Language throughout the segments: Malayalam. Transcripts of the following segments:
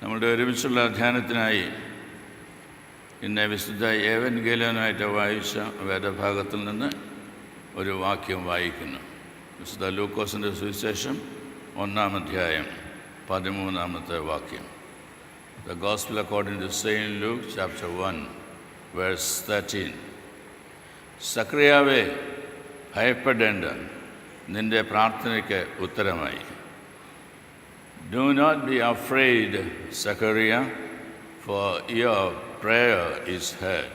നമ്മളുടെ ഒരുമിച്ചുള്ള ധ്യാനത്തിനായി ഇന്ന് വിശുദ്ധ ഏവൻഗേലിയോനായിട്ട് വായിച്ച വേദഭാഗത്തിൽ നിന്ന് ഒരു വാക്യം വായിക്കുന്നു. വിശുദ്ധ ലൂക്കോസിൻ്റെ സുവിശേഷം 1-ാം അധ്യായം 13-ാമത്തെ വാക്യം. The Gospel according to Saint Luke, chapter 1, verse 13. സക്രിയാവേ, ഭയപ്പെടേണ്ട, നിന്റെ പ്രാർത്ഥനയ്ക്ക് ഉത്തരമായി. Do not be afraid, Zechariah, for your prayer is heard.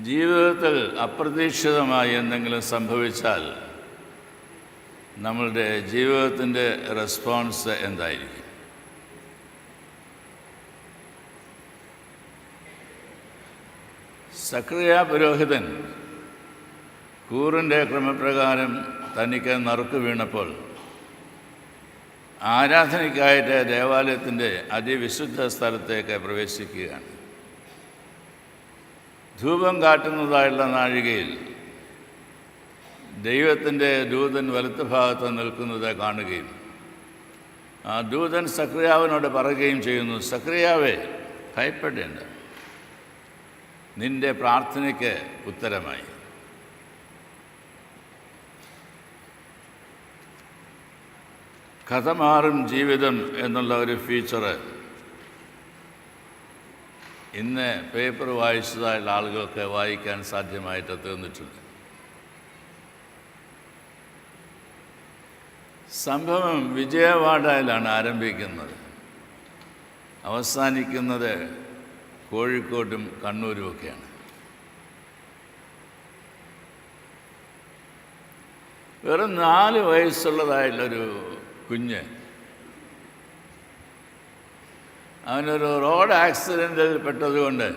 ജീവിതത്തിൽ അപ്രതീക്ഷിതമായി എന്തെങ്കിലും സംഭവിച്ചാൽ നമ്മളുടെ ജീവിതത്തിൻ്റെ റെസ്പോൺസ് എന്തായിരിക്കും? സക്രിയ പുരോഹിതൻ കൂറിൻ്റെ ക്രമപ്രകാരം തനിക്ക് നറുക്ക് വീണപ്പോൾ ആരാധനയ്ക്കായിട്ട് ദേവാലയത്തിൻ്റെ അതിവിശുദ്ധ സ്ഥലത്തേക്ക് പ്രവേശിക്കുകയാണ്. ധൂപം കാട്ടുന്നതായുള്ള നാഴികയിൽ ദൈവത്തിൻ്റെ ദൂതൻ വലത്ത് ഭാഗത്ത് നിൽക്കുന്നത് കാണുകയും ആ ദൂതൻ സക്രിയാവിനോട് പറയുകയും ചെയ്യുന്നു, സക്രിയാവേ, ഭയപ്പെടേണ്ട, നിന്റെ പ്രാർത്ഥനയ്ക്ക് ഉത്തരമായി. കഥ മാറും ജീവിതം എന്നുള്ള ഒരു ഫീച്ചറ് ഇന്ന് പേപ്പർ വായിച്ചതായുള്ള ആളുകൾക്ക് വായിക്കാൻ സാധ്യമായിട്ട് തീർന്നിട്ടുണ്ട്. സംഭവം വിജയവാഡയിലാണ് ആരംഭിക്കുന്നത്, അവസാനിക്കുന്നത് കോഴിക്കോട്ടും കണ്ണൂരുമൊക്കെയാണ്. വെറും 4 വയസ്സുള്ളതായുള്ളൊരു കുഞ്ഞ്, അവനൊരു റോഡ് ആക്സിഡൻറ്റിൽ പെട്ടതുകൊണ്ട്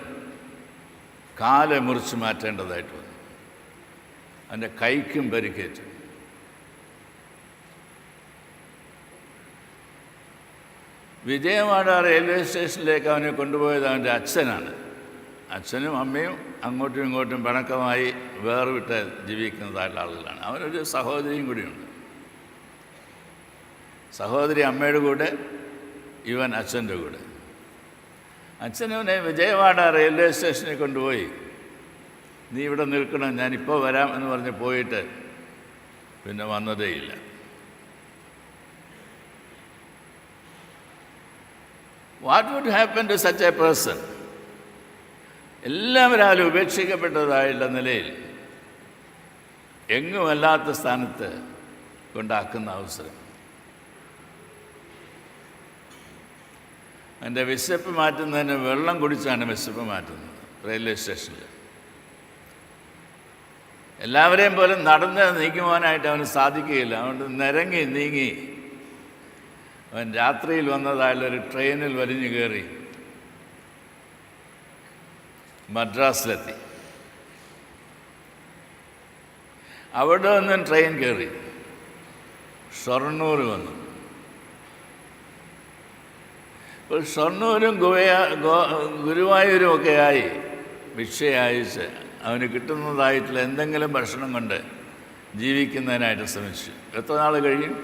കാല് മുറിച്ച് മാറ്റേണ്ടതായിട്ട് വന്നു. അവൻ്റെ കൈക്കും പരിക്കേറ്റു. വിജയവാഡ റെയിൽവേ സ്റ്റേഷനിലേക്ക് അവനെ കൊണ്ടുപോയത് അവൻ്റെ അച്ഛനാണ്. അച്ഛനും അമ്മയും അങ്ങോട്ടും ഇങ്ങോട്ടും പിണക്കമായി വേർവിട്ട് ജീവിക്കുന്നതായിട്ടുള്ള ആളുകളാണ്. അവനൊരു സഹോദരിയും കൂടിയുണ്ട്. സഹോദരി അമ്മയുടെ കൂടെ, ഇവൻ അച്ഛൻ്റെ കൂടെ. അച്ഛനവനെ വിജയവാഡ റെയിൽവേ സ്റ്റേഷനിൽ കൊണ്ടുപോയി, നീ ഇവിടെ നിൽക്കണം, ഞാനിപ്പോൾ വരാം എന്ന് പറഞ്ഞ് പോയിട്ട് പിന്നെ വന്നതേയില്ല. What would happen to such a person? എല്ലാവരും ഉപേക്ഷിക്കപ്പെട്ടതായുള്ള നിലയിൽ എങ്ങുമല്ലാത്ത സ്ഥാനത്ത് കൊണ്ടാക്കുന്ന അവസരം. എൻ്റെ വിശപ്പ് മാറ്റുന്നതിന് വെള്ളം കുടിച്ചാണ് വിശപ്പ് മാറ്റുന്നത് റെയിൽവേ സ്റ്റേഷനിൽ. എല്ലാവരെയും പോലെ നടന്ന് നീക്കുവാനായിട്ട് അവന് സാധിക്കുകയില്ല. അതുകൊണ്ട് നിരങ്ങി നീങ്ങി അവൻ രാത്രിയിൽ വന്നതായുള്ളൊരു ട്രെയിനിൽ വലിഞ്ഞു കയറി മദ്രാസിലെത്തി. അവിടെ നിന്നും ട്രെയിൻ കയറി ഷൊർണൂർ വന്നു. ഇപ്പോൾ ഷൊർണൂരും ഗുരുവായൂരും ഒക്കെയായി ഭിക്ഷ അയച്ച് അവന് കിട്ടുന്നതായിട്ടുള്ള എന്തെങ്കിലും ഭക്ഷണം കൊണ്ട് ജീവിക്കുന്നതിനായിട്ട് ശ്രമിച്ചു. എത്ര നാൾ കഴിയും?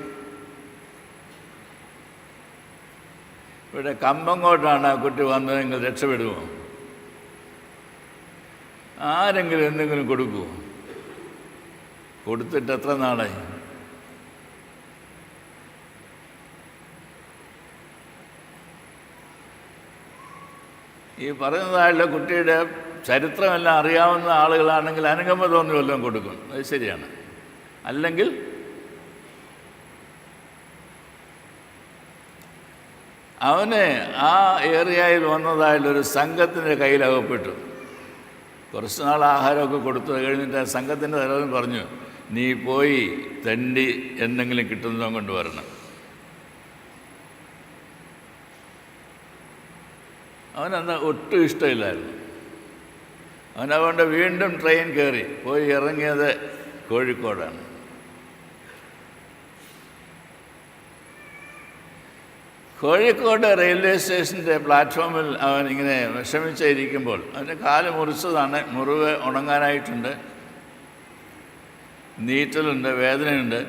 ഇവിടെ കമ്പങ്ങോട്ടാണ് ആ കുട്ടി വന്നതെങ്കിൽ രക്ഷപ്പെടുമോ? ആരെങ്കിലും എന്തെങ്കിലും കൊടുക്കുമോ? കൊടുത്തിട്ട് എത്ര നാളായി? ഈ പറയുന്നതായുള്ള കുട്ടിയുടെ ചരിത്രമെല്ലാം അറിയാവുന്ന ആളുകളാണെങ്കിൽ അനുകമ്പ തോന്നി വല്ലതും കൊടുക്കും, അത് ശരിയാണ്. അല്ലെങ്കിൽ അവന് ആ ഏരിയയിൽ വന്നതായുള്ളൊരു സംഘത്തിൻ്റെ കയ്യിലകപ്പെട്ടു. കുറച്ച് നാൾ ആഹാരമൊക്കെ കൊടുത്തു കഴിഞ്ഞിട്ട് ആ സംഘത്തിൻ്റെ തലവൻ പറഞ്ഞു, നീ പോയി തെണ്ടി എന്തെങ്കിലും കിട്ടുന്നതോ കൊണ്ട് വരണം. അവനന്ന് ഒട്ടും ഇഷ്ടമില്ലായിരുന്നു. അവനതുകൊണ്ട് വീണ്ടും ട്രെയിൻ കയറി പോയി ഇറങ്ങിയത് കോഴിക്കോടാണ്. കോഴിക്കോട് റെയിൽവേ സ്റ്റേഷൻ്റെ പ്ലാറ്റ്ഫോമിൽ അവൻ ഇങ്ങനെ വിഷമിച്ചിരിക്കുമ്പോൾ അവൻ്റെ കാല് മുറിച്ചതാണ്. മുറിവ് ഉണങ്ങാനായിട്ടുണ്ട്, നീറ്റലുണ്ട്, വേദനയുണ്ട്.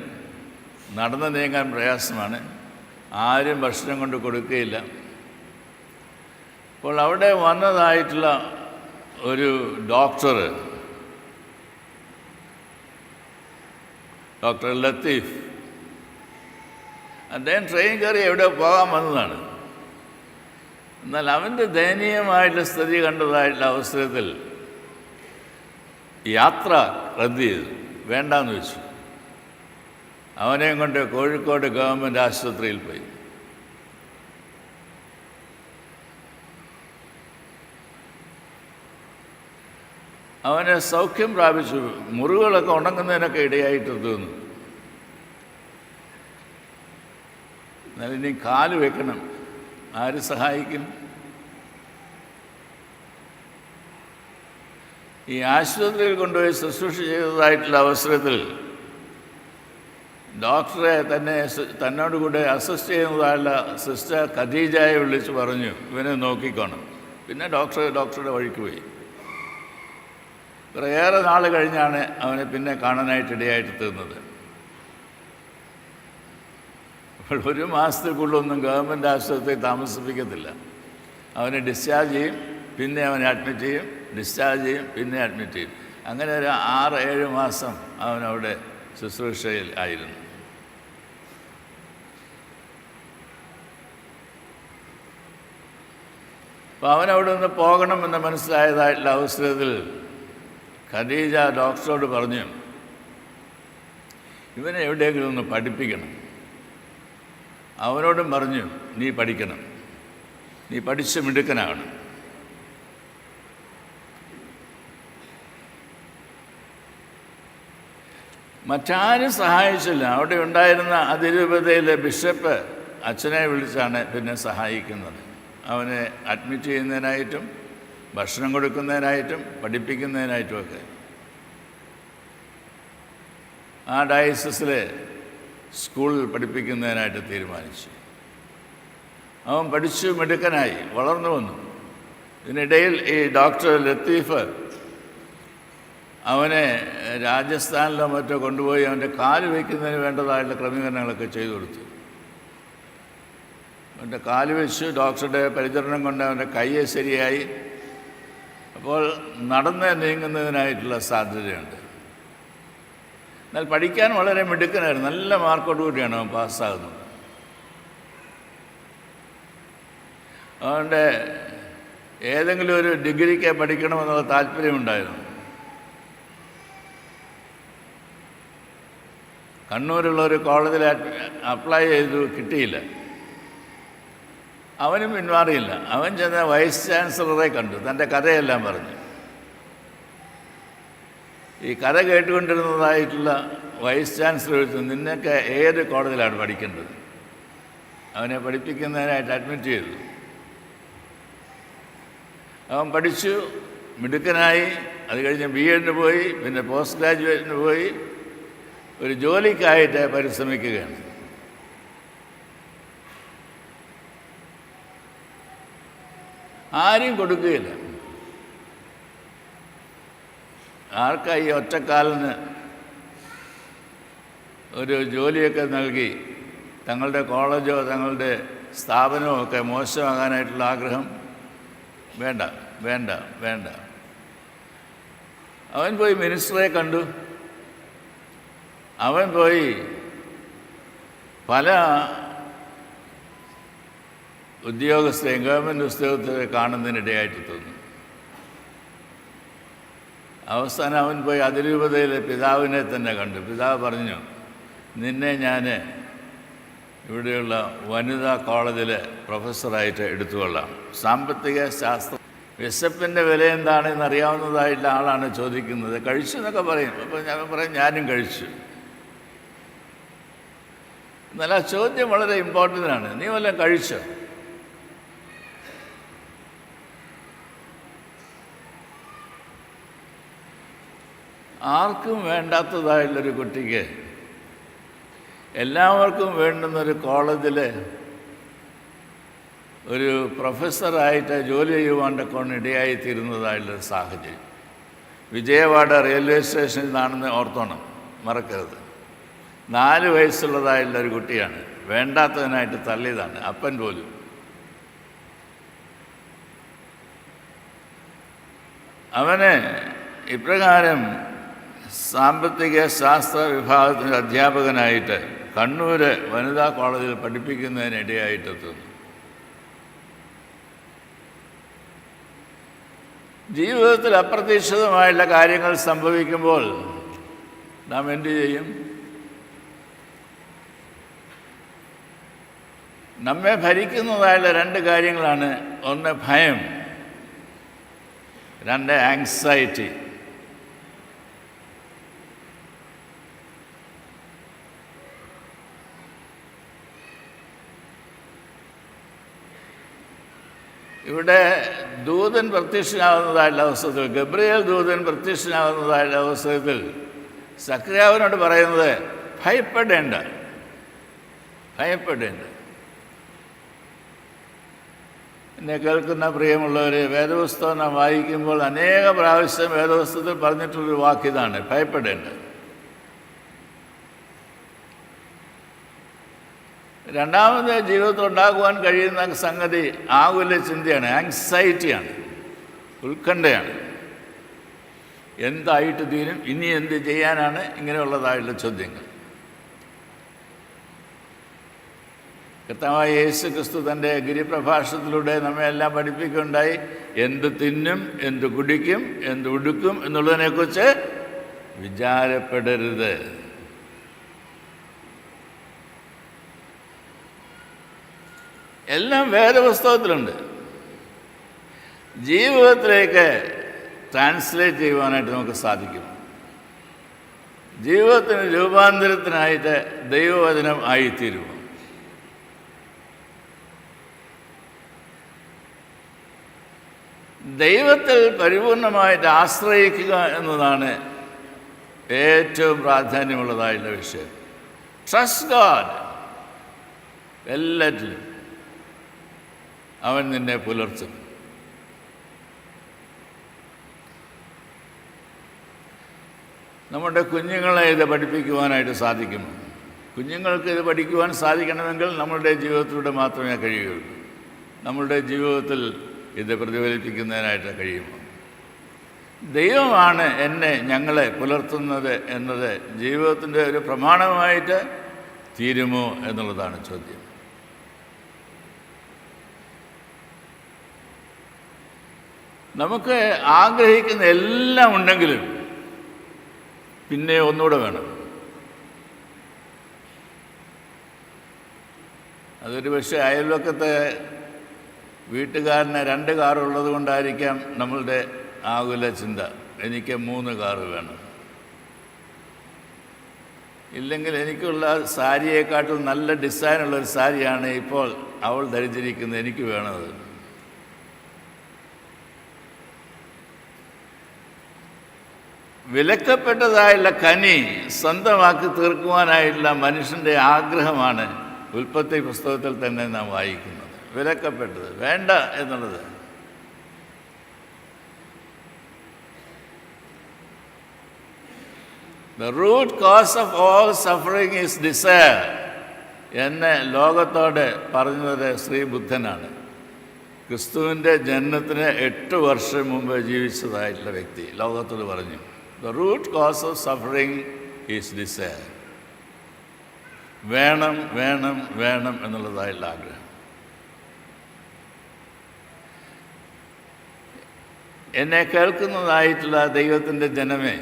നടന്നു നീങ്ങാൻ പ്രയാസമാണ്, ആരും ഭക്ഷണം കൊണ്ട് കൊടുക്കുകയില്ല. അപ്പോൾ അവിടെ വന്നതായിട്ടുള്ള ഒരു ഡോക്ടർ ലത്തീഫ്, അദ്ദേഹം ട്രെയിൻ കയറി എവിടെ പോകാൻ വന്നതാണ്. എന്നാൽ അവൻ്റെ ദയനീയമായിട്ടുള്ള സ്ഥിതി കണ്ടതായിട്ടുള്ള അവസരത്തിൽ യാത്ര റദ്ദ് ചെയ്തു, വേണ്ടാന്ന് വെച്ചു. അവനെയും കൊണ്ട് കോഴിക്കോട് ഗവൺമെൻറ് ആശുപത്രിയിൽ പോയി. അവനെ സൗഖ്യം പ്രാപിച്ചു. മുറിവുകളൊക്കെ ഉണങ്ങുന്നതിനൊക്കെ ഇടയായിട്ട് തോന്നുന്നു. എന്നാലും ഇനി കാല് വെക്കണം, ആര് സഹായിക്കും? ഈ ആശുപത്രിയിൽ കൊണ്ടുപോയി ശുശ്രൂഷ ചെയ്തതായിട്ടുള്ള അവസരത്തിൽ ഡോക്ടറെ തന്നോട് കൂടെ അസിസ്റ്റ് ചെയ്യുന്നതായുള്ള സിസ്റ്റർ ഖദീജയെ വിളിച്ച് പറഞ്ഞു, ഇവനെ നോക്കിക്കോണം. പിന്നെ ഡോക്ടറുടെ വഴിക്ക് പോയി. കുറേയേറെ നാൾ കഴിഞ്ഞാണ് അവനെ പിന്നെ കാണാനായിട്ടിടയായിട്ട് തീർന്നത്. അപ്പോൾ 1 മാസത്തിൽക്കുള്ളൊന്നും ഗവൺമെൻറ് ആശുപത്രിയിൽ താമസിപ്പിക്കത്തില്ല. അവനെ ഡിസ്ചാർജ് ചെയ്യും, പിന്നെ അവനെ അഡ്മിറ്റ് ചെയ്യും, ഡിസ്ചാർജ് ചെയ്യും, പിന്നെ അഡ്മിറ്റ് ചെയ്യും. അങ്ങനെ ഒരു 6-7 മാസം അവനവിടെ ശുശ്രൂഷയിൽ ആയിരുന്നു. അപ്പോൾ അവനവിടെ നിന്ന് പോകണമെന്ന് മനസ്സിലായതായിട്ടുള്ള അവസരത്തിൽ ഖദീജ ഡോക്ടറോട് പറഞ്ഞു, ഇവനെ എവിടെയെങ്കിലും ഒന്ന് പഠിപ്പിക്കണം. അവനോടും പറഞ്ഞു, നീ പഠിക്കണം, നീ പഠിച്ച് മിടുക്കനാകണം. മറ്റാരും സഹായിച്ചില്ല. അവിടെ ഉണ്ടായിരുന്ന അതിരൂപതയിലെ ബിഷപ്പ് അച്ഛനെ വിളിച്ചാണ് പിന്നെ സഹായിക്കുന്നത്. അവനെ അഡ്മിറ്റ് ചെയ്യുന്നതിനായിട്ടും ഭക്ഷണം കൊടുക്കുന്നതിനായിട്ടും പഠിപ്പിക്കുന്നതിനായിട്ടുമൊക്കെ. ആ ഡയസിസിലെ സ്കൂളിൽ പഠിപ്പിക്കുന്നതിനായിട്ട് തീരുമാനിച്ചു. അവൻ പഠിച്ചു മിടുക്കനായി വളർന്നു വന്നു. ഇതിനിടയിൽ ഈ ഡോക്ടർ ലത്തീഫ് അവനെ രാജസ്ഥാനിലോ മറ്റോ കൊണ്ടുപോയി അവൻ്റെ കാല് വയ്ക്കുന്നതിന് വേണ്ടതായിട്ടുള്ള ക്രമീകരണങ്ങളൊക്കെ ചെയ്തു കൊടുത്തു. അവൻ്റെ കാല് വെച്ച് ഡോക്ടറുടെ പരിചരണം കൊണ്ട് അവൻ്റെ കയ്യെ ശരിയായി. അപ്പോൾ നടന്ന് നീങ്ങുന്നതിനായിട്ടുള്ള സാധ്യതയുണ്ട്. എന്നാൽ പഠിക്കാൻ വളരെ മിടുക്കനായിരുന്നു. നല്ല മാർക്കോടുകൂടിയാണ് അവൻ പാസ്സാകുന്നത്. അതുകൊണ്ട് ഏതെങ്കിലും ഒരു ഡിഗ്രിക്ക് പഠിക്കണമെന്നുള്ള താല്പര്യമുണ്ടായിരുന്നു. കണ്ണൂരുള്ള ഒരു കോളേജിൽ അപ്ലൈ ചെയ്തു, കിട്ടിയില്ല. അവനും പിന്മാറിയില്ല. അവൻ ചെന്ന വൈസ് ചാൻസലറെ കണ്ടു, തൻ്റെ കഥയെല്ലാം പറഞ്ഞു. ഈ കഥ കേട്ടുകൊണ്ടിരുന്നതായിട്ടുള്ള വൈസ് ചാൻസലർ ചോദിച്ചു, നിന്നൊക്കെ ഏത് കോളേജിലാണ് പഠിക്കേണ്ടത്? അവനെ പഠിപ്പിക്കുന്നതിനായിട്ട് അഡ്മിറ്റ് ചെയ്തു. അവൻ പഠിച്ചു, മിടുക്കനായി. അത് കഴിഞ്ഞ് BEd പോയി, പിന്നെ പോസ്റ്റ് ഗ്രാജുവേഷന് പോയി. ഒരു ജോലിക്കായിട്ട് പരിശ്രമിക്കുകയാണ്. ആരും കൊടുക്കുകയില്ല. ആർക്കാ ഈ ഒറ്റക്കാലിന് ഒരു ജോലിയൊക്കെ നൽകി തങ്ങളുടെ കോളേജോ തങ്ങളുടെ സ്ഥാപനമോ ഒക്കെ മോശമാകാനായിട്ടുള്ള ആഗ്രഹം? വേണ്ട വേണ്ട വേണ്ട. അവൻ പോയി മിനിസ്റ്ററെ കണ്ടു. അവൻ പോയി പല ഉദ്യോഗസ്ഥരെയും ഗവൺമെൻറ് ഉദ്യോഗസ്ഥരെ കാണുന്നതിനിടയായിട്ട് തോന്നി. അവസാനം അവൻ പോയി അതിരൂപതയിലെ പിതാവിനെ തന്നെ കണ്ടു. പിതാവ് പറഞ്ഞു, നിന്നെ ഞാൻ ഇവിടെയുള്ള വനിതാ കോളേജിലെ പ്രൊഫസറായിട്ട് എടുത്തുകൊള്ളാം. സാമ്പത്തിക ശാസ്ത്രം, വിശപ്പിൻ്റെ വില എന്താണെന്ന് അറിയാവുന്നതായിട്ടുള്ള ആളാണ് ചോദിക്കുന്നത്. കഴിച്ചു എന്നൊക്കെ പറയും. അപ്പോൾ ഞാൻ പറയും, ഞാനും കഴിച്ചു. എന്നാൽ ആ ചോദ്യം വളരെ ഇമ്പോർട്ടൻ്റാണ്. നീ വല്ലതും കഴിച്ചോ? ആർക്കും വേണ്ടാത്തതായുള്ളൊരു കുട്ടിക്ക് എല്ലാവർക്കും വേണ്ടുന്നൊരു കോളേജിൽ ഒരു പ്രൊഫസറായിട്ട് ജോലി ചെയ്യുവാൻ്റെ ഇടയായിത്തീരുന്നതായുള്ളൊരു സാഹചര്യം. വിജയവാഡ റെയിൽവേ സ്റ്റേഷനിൽ നിന്നാണെന്ന് ഓർത്തോണം, മറക്കരുത്. 4 വയസ്സുള്ളതായുള്ള ഒരു കുട്ടിയാണ്, വേണ്ടാത്തതിനായിട്ട് തള്ളിയതാണ് അപ്പൻ പോലും. അവന് ഇപ്രകാരം സാമ്പത്തിക ശാസ്ത്ര വിഭാഗത്തിൻ്റെ അധ്യാപകനായിട്ട് കണ്ണൂർ വനിതാ കോളേജിൽ പഠിപ്പിക്കുന്നതിനിടയായിട്ടെത്തുന്നു. ജീവിതത്തിൽ അപ്രതീക്ഷിതമായുള്ള കാര്യങ്ങൾ സംഭവിക്കുമ്പോൾ നാം എന്തു ചെയ്യും? നമ്മെ ഭരിക്കുന്നതായുള്ള 2 കാര്യങ്ങളാണ്. ഒന്ന് ഭയം, 2 ആങ്സൈറ്റി. ഇവിടെ ദൂതൻ പ്രത്യക്ഷനാകുന്നതായുള്ള അവസരത്തിൽ, ഗബ്രിയേൽ ദൂതൻ പ്രത്യക്ഷനാകുന്നതായുള്ള അവസരത്തിൽ സക്രിയാവിനോട് പറയുന്നത് ഭയപ്പെടേണ്ട. എന്നെ കേൾക്കുന്ന പ്രിയമുള്ളവർ, വേദപുസ്തകം നാം വായിക്കുമ്പോൾ അനേക പ്രാവശ്യം വേദപുസ്തകത്തിൽ പറഞ്ഞിട്ടുള്ളൊരു വാക്കിതാണ്, ഭയപ്പെടേണ്ട. രണ്ടാമത് ജീവിതത്തിൽ ഉണ്ടാകുവാൻ കഴിയുന്ന സംഗതി ആകുല ചിന്തയാണ്, ആങ്സൈറ്റിയാണ്, ഉത്കണ്ഠയാണ്. എന്തായിട്ട് തീരും, ഇനി എന്ത് ചെയ്യാനാണ്, ഇങ്ങനെയുള്ളതായുള്ള ചോദ്യങ്ങൾ. കർത്താവായ യേശു ക്രിസ്തു തൻ്റെ ഗിരിപ്രഭാഷണത്തിലൂടെ നമ്മെ എല്ലാം പഠിപ്പിക്കുകയുണ്ടായി. എന്ത് തിന്നും, എന്ത് കുടിക്കും, എന്ത് ഉടുക്കും എന്നുള്ളതിനെക്കുറിച്ച് വിചാരപ്പെടരുത്. എല്ലാം വേദപുസ്തകത്തിലുണ്ട്. ജീവിതത്തിലേക്ക് ട്രാൻസ്ലേറ്റ് ചെയ്യുവാനായിട്ട് നമുക്ക് സാധിക്കും. ജീവിതത്തിന് രൂപാന്തരത്തിനായിട്ട് ദൈവവചനം ആയിത്തീരുമോ? ദൈവത്തിൽ പരിപൂർണമായിട്ട് ആശ്രയിക്കുക എന്നതാണ് ഏറ്റവും പ്രാധാന്യമുള്ളതായുള്ള വിഷയം. Trust God. എല്ലാറ്റിലും അവൻ നിന്നെ പുലർത്തും. നമ്മുടെ കുഞ്ഞുങ്ങളെ ഇത് പഠിപ്പിക്കുവാനായിട്ട് സാധിക്കുമോ? കുഞ്ഞുങ്ങൾക്ക് ഇത് പഠിക്കുവാൻ സാധിക്കണമെങ്കിൽ നമ്മളുടെ ജീവിതത്തിലൂടെ മാത്രമേ കഴിയുകയുള്ളൂ. നമ്മളുടെ ജീവിതത്തിൽ ഇത് പ്രതിഫലിപ്പിക്കുന്നതിനായിട്ട് കഴിയുമോ? ദൈവമാണ് ഞങ്ങളെ പുലർത്തുന്നത് എന്നത് ജീവിതത്തിൻ്റെ ഒരു പ്രമാണമായിട്ട് തീരുമോ എന്നുള്ളതാണ് ചോദ്യം. നമുക്ക് ആഗ്രഹിക്കുന്ന എല്ലാം ഉണ്ടെങ്കിലും പിന്നെ ഒന്നുകൂടെ വേണം. അതൊരു പക്ഷേ അയൽവക്കത്തെ വീട്ടുകാരന് 2 കാറുള്ളത് കൊണ്ടായിരിക്കാം നമ്മളുടെ ആകുല ചിന്ത, എനിക്ക് 3 കാറ് വേണം. ഇല്ലെങ്കിൽ എനിക്കുള്ള സാരിയെക്കാട്ടും നല്ല ഡിസൈനുള്ളൊരു സാരിയാണ് ഇപ്പോൾ അവൾ ധരിച്ചിരിക്കുന്നത്, എനിക്ക് വേണത്. വിലക്കപ്പെട്ടതായുള്ള കനി സ്വന്തമാക്കി തീർക്കുവാനായിട്ടുള്ള മനുഷ്യൻ്റെ ആഗ്രഹമാണ് ഉൽപ്പത്തി പുസ്തകത്തിൽ തന്നെ നാം വായിക്കുന്നത്. വിലക്കപ്പെട്ടത് വേണ്ട എന്നുള്ളത്. The root cause of all suffering is desire എന്ന് ലോകത്തോട് പറഞ്ഞത് ശ്രീ ബുദ്ധനാണ്. ക്രിസ്തുവിൻ്റെ ജനനത്തിന് 8 വർഷം മുമ്പ് ജീവിച്ചതായിട്ടുള്ള വ്യക്തി ലോകത്തോട് പറഞ്ഞു, The root cause of suffering is desire. വേണം വേണം വേണം എന്നുള്ളതായുള്ള ആഗ്രഹം. എന്നെ കേൾക്കുന്നതായിട്ടുള്ള ദൈവത്തിൻ്റെ ജനമേ,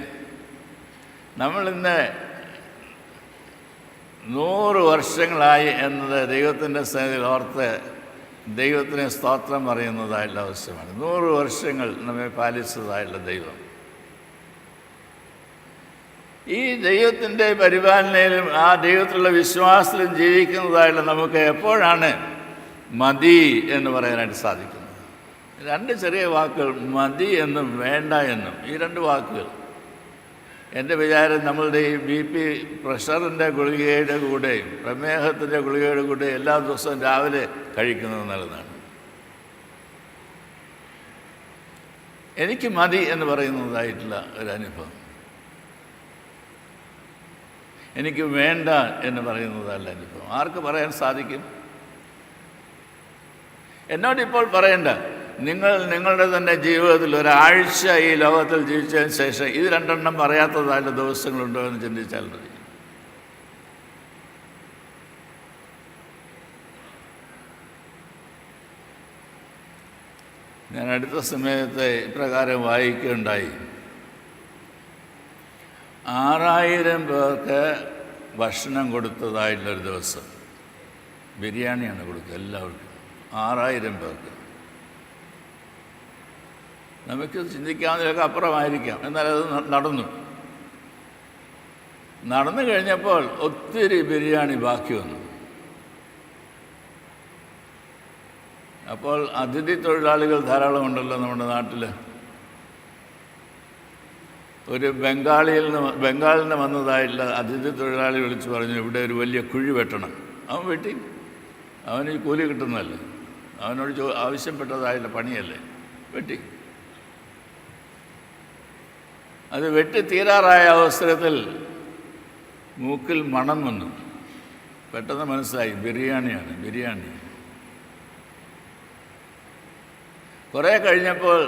നമ്മളിന്ന് 100 വർഷങ്ങളായി എന്നത് ദൈവത്തിൻ്റെ സന്നിധിയിൽ ഓർത്ത് ദൈവത്തിന് സ്തോത്രം പറയുന്നതായുള്ള ആവശ്യമാണ്. 100 വർഷങ്ങൾ നമ്മെ പാലിച്ചതായുള്ള ദൈവം, ഈ ദൈവത്തിൻ്റെ പരിപാലനയിലും ആ ദൈവത്തിലുള്ള വിശ്വാസത്തിലും ജീവിക്കുന്നതായുള്ള നമുക്ക് എപ്പോഴാണ് മതി എന്ന് പറയാനായിട്ട് സാധിക്കുന്നത്? 2 ചെറിയ വാക്കുകൾ, മതി എന്നും വേണ്ട എന്നും. ഈ 2 വാക്കുകൾ എൻ്റെ വിചാരം നമ്മളുടെ ഈ BP പ്രഷറിൻ്റെ ഗുളികയുടെ കൂടെയും പ്രമേഹത്തിൻ്റെ ഗുളികയുടെ കൂടെയും എല്ലാ ദിവസവും രാവിലെ കഴിക്കുന്നത് നല്ലതാണ്. എനിക്ക് മതി എന്ന് പറയുന്നതായിട്ടുള്ള ഒരനുഭവം. എനിക്ക് വേണ്ട എന്ന് പറയുന്നതല്ല അനുഭവം. ആർക്ക് പറയാൻ സാധിക്കും? എന്നോടിപ്പോൾ പറയണ്ട. നിങ്ങൾ നിങ്ങളുടെ തന്നെ ജീവിതത്തിൽ ഒരാഴ്ച ഈ ലോകത്തിൽ ജീവിച്ചതിന് ശേഷം ഇത് രണ്ടെണ്ണം പറയാത്തതായിട്ട് ദിവസങ്ങളുണ്ടോ എന്ന് ചിന്തിച്ചാൽ മതി. ഞാൻ അടുത്ത സമയത്ത് ഇപ്രകാരം വായിക്കുകയുണ്ടായി. 6000 പേർക്ക് ഭക്ഷണം കൊടുത്തതായിട്ടുള്ളൊരു ദിവസം. ബിരിയാണിയാണ് കൊടുക്കുക എല്ലാവർക്കും, 6000 പേർക്ക്. നമുക്ക് ചിന്തിക്കാവുന്നതിലൊക്കെ അപ്പുറമായിരിക്കാം, എന്നാലത് നടന്നു കഴിഞ്ഞപ്പോൾ ഒത്തിരി ബിരിയാണി ബാക്കി വന്നു. അപ്പോൾ അതിഥി തൊഴിലാളികൾ ധാരാളം ഉണ്ടല്ലോ നമ്മുടെ നാട്ടിൽ. ഒരു ബംഗാളിൽ നിന്ന് വന്നതായിട്ടുള്ള അതിഥി തൊഴിലാളി വിളിച്ച് പറഞ്ഞു, ഇവിടെ ഒരു വലിയ കുഴി വെട്ടണം. അവൻ വെട്ടി. അവന് ഈ കൂലി കിട്ടുന്നതല്ലേ, അവനോട് ആവശ്യപ്പെട്ടതായിട്ടുള്ള പണിയല്ലേ, വെട്ടി. അത് വെട്ടി തീരാറായ അവസരത്തിൽ മൂക്കിൽ മണം വന്നു. പെട്ടെന്ന് മനസ്സിലായി ബിരിയാണിയാണ്, ബിരിയാണി. കുറേ കഴിഞ്ഞപ്പോൾ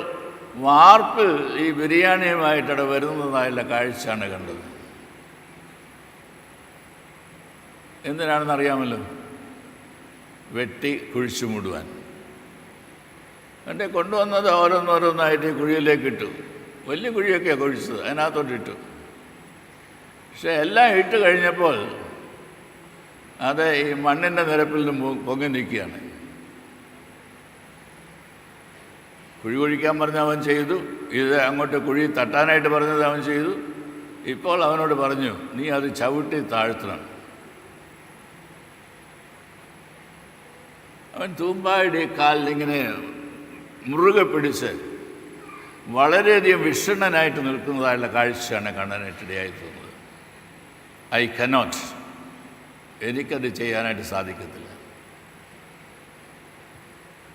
വാർപ്പിൽ ഈ ബിരിയാണിയുമായിട്ടവിടെ വരുന്നതായുള്ള കാഴ്ചയാണ് കണ്ടത്. എന്തിനാണെന്നറിയാമല്ലോ? വെട്ടി കുഴിച്ചു മൂടുവാൻ. എന്നിട്ട് കൊണ്ടുവന്നത് ഓരോന്നോരോന്നായിട്ട് ഈ കുഴിയിലേക്ക് ഇട്ടു. വലിയ കുഴിയൊക്കെയാണ് കുഴിച്ചത്, അതിനകത്തോട്ടിട്ടു. പക്ഷെ എല്ലാം ഇട്ട് കഴിഞ്ഞപ്പോൾ അത് ഈ മണ്ണിൻ്റെ നിരപ്പിൽ നിന്ന് പൊങ്ങി നിൽക്കുകയാണ്. കുഴി കുഴിക്കാൻ പറഞ്ഞ അവൻ ചെയ്തു, ഇത് അങ്ങോട്ട് കുഴി തട്ടാനായിട്ട് പറഞ്ഞത് അവൻ ചെയ്തു. ഇപ്പോൾ അവനോട് പറഞ്ഞു, നീ അത് ചവിട്ടി താഴ്ത്തണം. അവൻ തൂമ്പായുടെ കാലിലിങ്ങനെ മുറുകെ പിടിച്ച് വളരെയധികം വിഷണ്ണനായിട്ട് നിൽക്കുന്നതായുള്ള കാഴ്ചയാണ് കാണാനായിട്ടിടയായി തോന്നുന്നത്. ഐ കനോട്ട്, എനിക്കത് ചെയ്യാനായിട്ട് സാധിക്കത്തില്ല.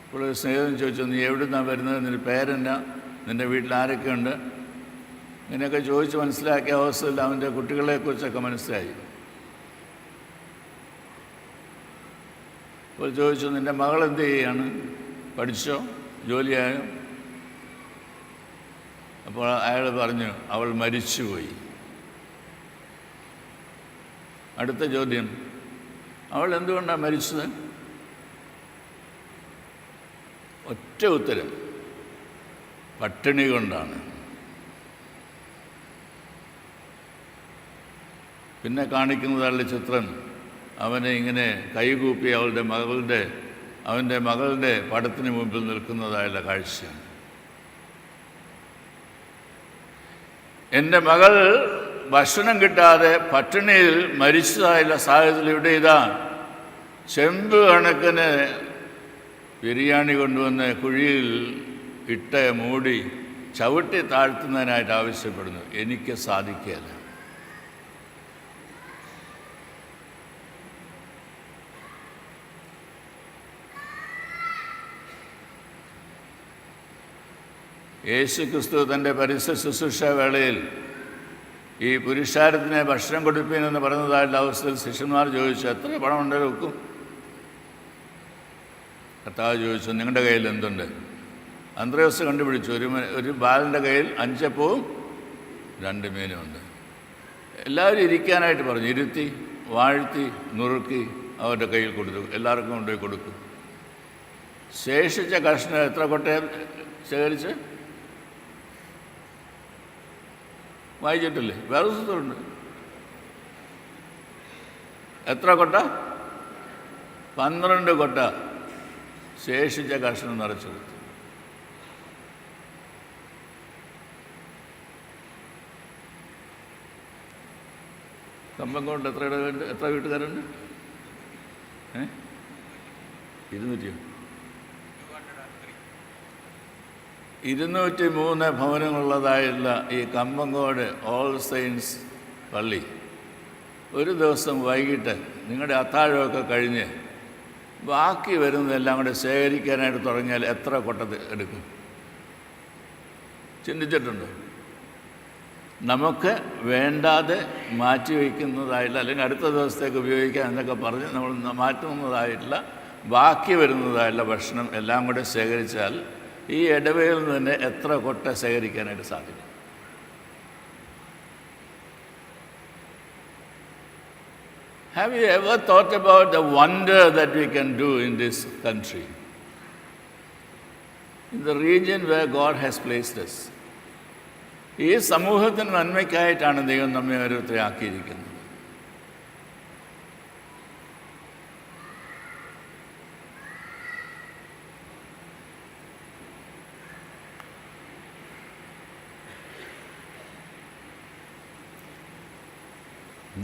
ഇപ്പോൾ ഒരു സ്നേഹിതൻ ചോദിച്ചു, നീ എവിടെ നിന്നാണ് വരുന്നത്, നിൻ്റെ പേരെന്നാ, നിൻ്റെ വീട്ടിൽ ആരൊക്കെയുണ്ട്, ഇങ്ങനെയൊക്കെ ചോദിച്ച് മനസ്സിലാക്കിയ അവസ്ഥയിൽ അവൻ്റെ കുട്ടികളെക്കുറിച്ചൊക്കെ മനസ്സിലായി. അപ്പോൾ ചോദിച്ചു, നിൻ്റെ മകൾ എന്ത് ചെയ്യാണ്, പഠിച്ചോ, ജോലിയായോ? അപ്പോൾ അയാൾ പറഞ്ഞു, അവൾ മരിച്ചുപോയി. അടുത്ത ചോദ്യം, അവൾ എന്തുകൊണ്ടാണ് മരിച്ചത്? ഒറ്റ ഉത്തരം, പട്ടിണി കൊണ്ടാണ്. പിന്നെ കാണിക്കുന്നതായുള്ള ചിത്രം, അവനെ ഇങ്ങനെ കൈകൂപ്പി അവൻ്റെ മകളുടെ പടത്തിന് മുമ്പിൽ നിൽക്കുന്നതായുള്ള കാഴ്ചയാണ്. എൻ്റെ മകൾ ഭക്ഷണം കിട്ടാതെ പട്ടിണിയിൽ മരിച്ചതായുള്ള സാഹചര്യത്തിൽ ഇവിടെ ഇതാ ചെമ്പ് കണക്കിന് ബിരിയാണി കൊണ്ടുവന്ന് കുഴിയിൽ ഇട്ട് മൂടി ചവിട്ടി താഴ്ത്തുന്നതിനായിട്ട് ആവശ്യപ്പെടുന്നു. എനിക്ക് സാധിക്കുകയില്ല. യേശു ക്രിസ്തു തൻ്റെ പരസ്യ ശുശ്രൂഷ വേളയിൽ ഈ പുരുഷാരത്തിനെ ഭക്ഷണം കൊടുപ്പീനെന്ന് പറയുന്നതായിട്ടുള്ള അവസ്ഥയിൽ ശിഷ്യന്മാർ ചോദിച്ചു, എത്ര പണം ഉണ്ടെങ്കിൽ വെക്കും? കർത്താവ് ചോദിച്ചു, നിങ്ങളുടെ കയ്യിൽ എന്തുണ്ട്? അന്ത്രയോസ് കണ്ടുപിടിച്ചു, ഒരു ബാലൻ്റെ കയ്യിൽ 5 അപ്പവും 2 മീനുമുണ്ട്. എല്ലാവരും ഇരിക്കാനായിട്ട് പറഞ്ഞു. ഇരുത്തി വാഴ്ത്തി നുറുക്കി അവരുടെ കയ്യിൽ കൊടുത്തു. എല്ലാവർക്കും കൊണ്ടുപോയി കൊടുക്കും. ശേഷിച്ച കഷ്ണം എത്ര കൊട്ടയം ശേഖരിച്ച് വായിച്ചിട്ടില്ലേ? വേറെ പുസ്തകമുണ്ട്. എത്ര കൊട്ട? 12 കൊട്ട ശേഷിച്ച കഷ്ണം നിറച്ചെടുത്തു. കമ്പം കൊണ്ട് എത്ര വീട്ടുകാരുണ്ട്? 200 203 ഭവനങ്ങളുള്ളതായുള്ള ഈ കമ്പങ്കോട് ഓൾ സെയിൻസ് പള്ളി ഒരു ദിവസം വൈകിട്ട് നിങ്ങളുടെ അത്താഴമൊക്കെ കഴിഞ്ഞ് ബാക്കി വരുന്നതെല്ലാം കൂടെ ശേഖരിക്കാനായിട്ട് തുടങ്ങിയാൽ എത്ര കൊട്ട എടുക്കും? ചിന്തിച്ചിട്ടുണ്ടോ? നമുക്ക് വേണ്ടാതെ മാറ്റിവെക്കുന്നതായിട്ടുള്ള അല്ലെങ്കിൽ അടുത്ത ദിവസത്തേക്ക് ഉപയോഗിക്കാം എന്നൊക്കെ പറഞ്ഞ് നമ്മൾ മാറ്റുന്നതായിട്ടുള്ള ബാക്കി വരുന്നതായിട്ടുള്ള ഭക്ഷണം എല്ലാം കൂടെ ശേഖരിച്ചാൽ ഈ ഇടവയിൽ നിന്ന് തന്നെ എത്ര കൊട്ട ശേഖരിക്കാനായിട്ട് സാധിക്കും? Have you ever thought about the wonder that we can do in this country, in the region where God has placed us? ഈ സമൂഹത്തിന് നന്മയ്ക്കായിട്ടാണ് ദൈവം നമ്മെ ഓരോരുത്തരെ ആക്കിയിരിക്കുന്നത്.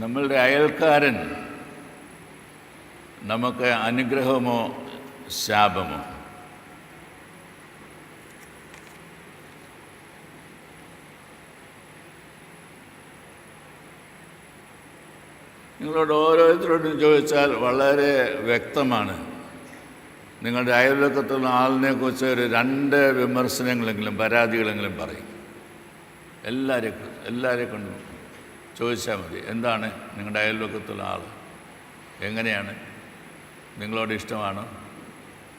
നമ്മളുടെ അയൽക്കാരൻ നമുക്ക് അനുഗ്രഹമോ ശാപമോ? നിങ്ങളോട് ഓരോരുത്തരോടും ചോദിച്ചാൽ വളരെ വ്യക്തമാണ്. നിങ്ങളുടെ അയൽവക്കത്തുള്ള ആളിനെക്കുറിച്ച് ഒരു 2 വിമർശനങ്ങളെങ്കിലും പരാതികളെങ്കിലും പറയും. എല്ലാവരെ കൊണ്ടും ചോദിച്ചാൽ മതി, എന്താണ് നിങ്ങളുടെ അയൽവക്കത്തുള്ള ആൾ, എങ്ങനെയാണ്, നിങ്ങളോട് ഇഷ്ടമാണോ,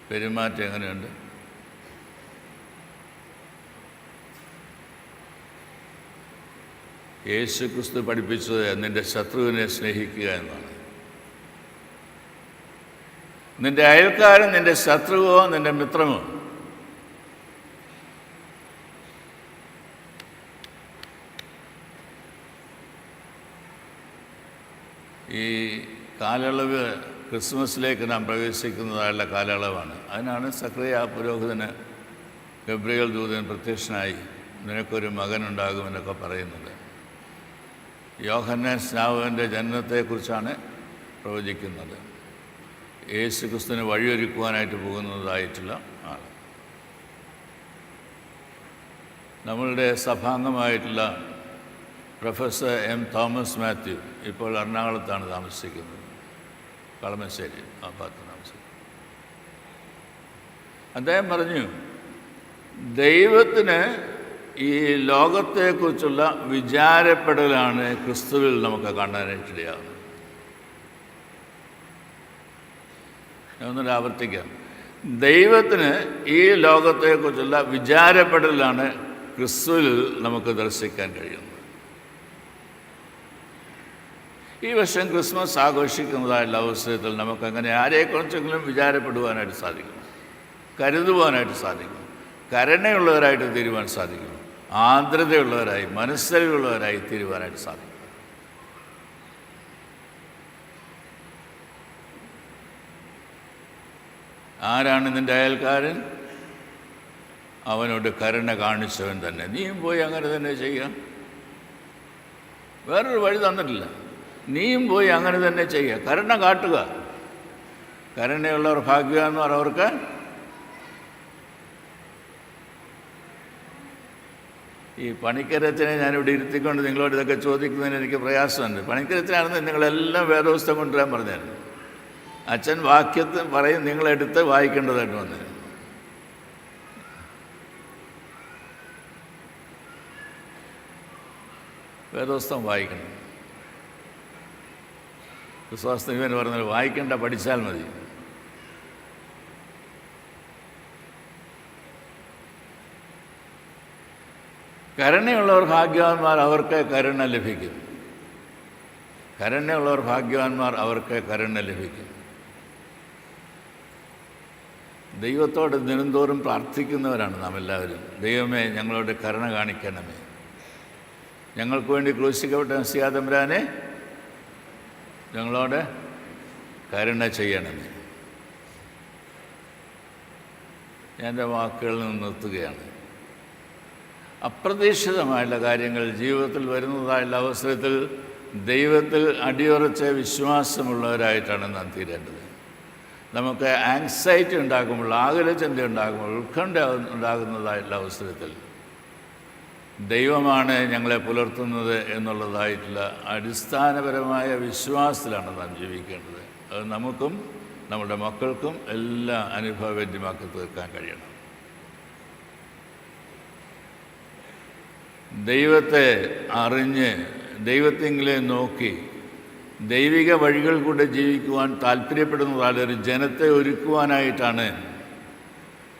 പെരുമാറ്റം എങ്ങനെയുണ്ട്? യേശു ക്രിസ്തു പഠിപ്പിച്ചത് നിൻ്റെ ശത്രുവിനെ സ്നേഹിക്കുക എന്നാണ്. നിൻ്റെ അയൽക്കാരൻ നിൻ്റെ ശത്രുവോ നിൻ്റെ മിത്രമോ? ഈ കാലയളവ് ക്രിസ്മസിലേക്ക് നാം പ്രവേശിക്കുന്നതായുള്ള കാലയളവാണ്. അതിനാണ് സക്രിയ പുരോഹിതന് ഗബ്രിയേൽ ദൂതൻ പ്രത്യക്ഷനായി നിനക്കൊരു മകനുണ്ടാകുമെന്നൊക്കെ പറയുന്നത്. യോഹന്നാൻ സ്നാപകൻ്റെ ജനനത്തെക്കുറിച്ചാണ് പ്രവചിക്കുന്നത്. യേശു ക്രിസ്തുവിന് വഴിയൊരുക്കുവാനായിട്ട് പോകുന്നതായിട്ടുള്ള ആൾ. നമ്മളുടെ സഭാംഗമായിട്ടുള്ള പ്രൊഫസർ എം തോമസ് മാത്യു ഇപ്പോൾ എറണാകുളത്താണ് താമസിക്കുന്നത്, കളമശ്ശേരി ആ ഭാഗത്ത് താമസിക്കുന്നത്. അദ്ദേഹം പറഞ്ഞു, ദൈവത്തിന് ഈ ലോകത്തെക്കുറിച്ചുള്ള വിചാരപ്പെടലാണ് ക്രിസ്തുവിൽ നമുക്ക് കാണാനായിട്ടിടയാകുന്നത്. ഞാനൊന്നുകൂടെ ആവർത്തിക്കാം. ദൈവത്തിന് ഈ ലോകത്തെക്കുറിച്ചുള്ള വിചാരപ്പെടലാണ് ക്രിസ്തുവിൽ നമുക്ക് ദർശിക്കാൻ കഴിയുന്നത്. ഈ വർഷം ക്രിസ്മസ് ആഘോഷിക്കുന്നതായുള്ള അവസരത്തിൽ നമുക്കങ്ങനെ ആരെക്കുറിച്ചെങ്കിലും വിചാരപ്പെടുവാനായിട്ട് സാധിക്കും, കരുതുവാനായിട്ട് സാധിക്കും, കരുണയുള്ളവരായിട്ട് തീരുവാൻ സാധിക്കും, ആർദ്രതയുള്ളവരായി മനസ്സറിവുള്ളവരായി തീരുവാനായിട്ട് സാധിക്കും. ആരാണ് നിൻ്റെ അയൽക്കാരൻ? അവനോട് കരുണ കാണിച്ചവൻ തന്നെ. നീയും പോയി അങ്ങനെ തന്നെ ചെയ്യുക. വേറൊരു വഴി തന്നിട്ടില്ല. നീയും പോയി അങ്ങനെ തന്നെ ചെയ്യുക, കരുണ കാട്ടുക. കരുണയുള്ളവർ ഭാഗ്യവാന്മാർ, അവർക്ക് ഈ പണിക്കരച്ചനെ ഞാനിവിടെ ഇരുത്തിക്കൊണ്ട് നിങ്ങളോട് ഇതൊക്കെ ചോദിക്കുന്നതിന് എനിക്ക് പ്രയാസമുണ്ട്. പണിക്കരച്ചനാണെന്ന് നിങ്ങളെല്ലാം വേദപുസ്തകം കൊണ്ടുവരാൻ പറഞ്ഞായിരുന്നു. അച്ഛൻ വാക്യത്തിൽ പറയും, നിങ്ങളെടുത്ത് വായിക്കേണ്ടതായിട്ട് വന്നു. വേദപുസ്തകം വായിക്കണം. ക്രിസ്തുവാസ്തവൻ പറഞ്ഞത് വായിക്കേണ്ട, പഠിച്ചാൽ മതി. കരുണയുള്ളവർ ഭാഗ്യവാന്മാർ, അവർക്ക് കരുണ ലഭിക്കും. കരുണയുള്ളവർ ഭാഗ്യവാന്മാർ, അവർക്ക് കരുണ ലഭിക്കും. ദൈവത്തോട് ദിനംതോറും പ്രാർത്ഥിക്കുന്നവരാണ് നാം എല്ലാവരും. ദൈവമേ, ഞങ്ങളോട് കരുണ കാണിക്കണമേ. ഞങ്ങൾക്ക് വേണ്ടി ക്രൂശിക്കപ്പെട്ട മെസ്സിഹാ തമ്പുരാനെ, ഞങ്ങളോട് കരുണ ചെയ്യണമേ. ഞാൻ എൻ്റെ വാക്കുകളിൽ നിന്ന് നിർത്തുകയാണ്. അപ്രതീക്ഷിതമായുള്ള കാര്യങ്ങൾ ജീവിതത്തിൽ വരുന്നതായുള്ള അവസരത്തിൽ ദൈവത്തിൽ അടിയുറച്ച വിശ്വാസമുള്ളവരായിട്ടാണ് നാം തീരേണ്ടത്. നമുക്ക് ആങ്സൈറ്റി ഉണ്ടാകുമ്പോൾ, ആകുലചിന്ത ഉണ്ടാകുമ്പോൾ, ഉത്കണ്ഠ ഉണ്ടാകുന്നതായിട്ടുള്ള അവസരത്തിൽ ദൈവമാണ് ഞങ്ങളെ പുലർത്തുന്നത് എന്നുള്ളതായിട്ടുള്ള അടിസ്ഥാനപരമായ വിശ്വാസത്തിലാണ് നാം ജീവിക്കേണ്ടത്. അത് നമുക്കും നമ്മുടെ മക്കൾക്കും എല്ലാം അനുഭവവേദ്യമാക്കി തീർക്കാൻ കഴിയണം. ദൈവത്തെ അറിഞ്ഞ് ദൈവത്തെങ്കിലെ നോക്കി ദൈവിക വഴികൾ കൂടെ ജീവിക്കുവാൻ താല്പര്യപ്പെടുന്നതായ ഒരു ജനത്തെ ഒരുക്കുവാനായിട്ടാണ്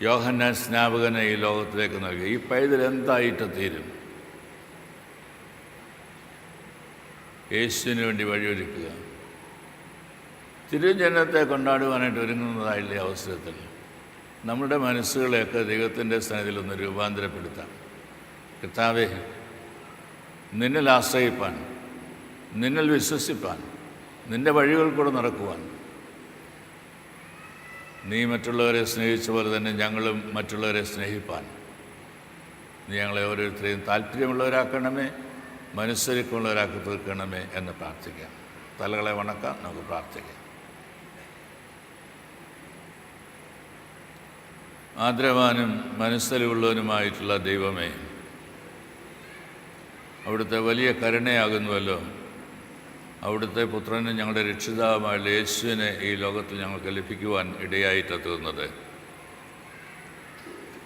യോഹന്നാൻ സ്നാപകനെ ഈ ലോകത്തിലേക്ക് നൽകി. ഈ പൈതൽ എന്തായിട്ട് തീരും? യേശുവിന് വേണ്ടി വഴിയൊരുക്കുക, തിരുജനത്തെ കൊണ്ടാടുവാനായിട്ട് ഒരുങ്ങുന്നതായുള്ള അവസരത്തിൽ നമ്മുടെ മനസ്സുകളെയൊക്കെ ദൈവത്തിൻ്റെ സന്നിധിയിൽ ഒന്ന് രൂപാന്തരപ്പെടുത്താം. കർത്താവേ, നിന്നിൽ ആശ്രയിപ്പാൻ, നിന്നിൽ വിശ്വസിപ്പാൻ, നിൻ്റെ വഴികൾ കൂടെ നടക്കുവാൻ, നീ മറ്റുള്ളവരെ സ്നേഹിച്ച പോലെ തന്നെ ഞങ്ങളും മറ്റുള്ളവരെ സ്നേഹിപ്പാൻ നീ ഞങ്ങളെ ഓരോരുത്തരെയും താല്പര്യമുള്ളവരാക്കണമേ, മനസ്സൊരുക്കമുള്ളവരാക്കി തീർക്കണമേ എന്ന് പ്രാർത്ഥിക്കാം. തലകളെ വണക്കാം, നമുക്ക് പ്രാർത്ഥിക്കാം. ആദരവാനും മനസ്സലിവുള്ളവനുമായിട്ടുള്ള ദൈവമേ, അവിടുത്തെ വലിയ കരുണയാകുന്നുവല്ലോ അവിടുത്തെ പുത്രനും ഞങ്ങളുടെ രക്ഷിതാവുമായ യേശുവിനെ ഈ ലോകത്തിൽ ഞങ്ങൾക്ക് ലഭിക്കുവാൻ ഇടയായിട്ടെത്തുന്നത്.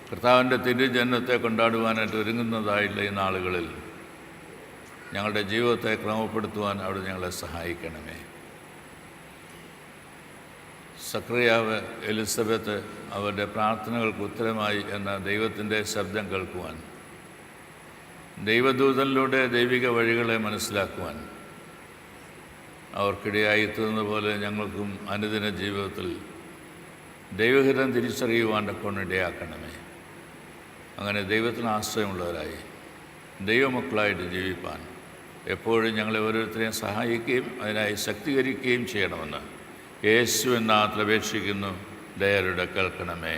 കർത്താവിൻ്റെ തിരുജന്മത്തെ കൊണ്ടാടുവാനായിട്ട് ഒരുങ്ങുന്നതായുള്ള ഈ നാളുകളിൽ ഞങ്ങളുടെ ജീവിതത്തെ ക്രമപ്പെടുത്തുവാൻ അവിടെ ഞങ്ങളെ സഹായിക്കണമേ. സക്രിയാവ്, എലിസബത്ത് അവരുടെ പ്രാർത്ഥനകൾക്ക് ഉത്തരമായി എന്ന ദൈവത്തിൻ്റെ ശബ്ദം കേൾക്കുവാൻ, ദൈവദൂതനിലൂടെ ദൈവിക വഴികളെ മനസ്സിലാക്കുവാൻ അവർക്കിടയായിത്തീർന്ന പോലെ ഞങ്ങൾക്കും അനുദിന ജീവിതത്തിൽ ദൈവഹിതം തിരിച്ചറിയുവാൻ കൊണ്ടിടയാക്കണമേ. അങ്ങനെ ദൈവത്തിന് ആശ്രയമുള്ളവരായി ദൈവമക്കളായിട്ട് ജീവിപ്പാൻ എപ്പോഴും ഞങ്ങളെ ഓരോരുത്തരെയും സഹായിക്കുകയും അതിനായി ശക്തീകരിക്കുകയും ചെയ്യണമെന്ന് യേശു എന്ന നാമത്തിൽ അപേക്ഷിക്കുന്നു. ദയയോടെ കേൾക്കണമേ.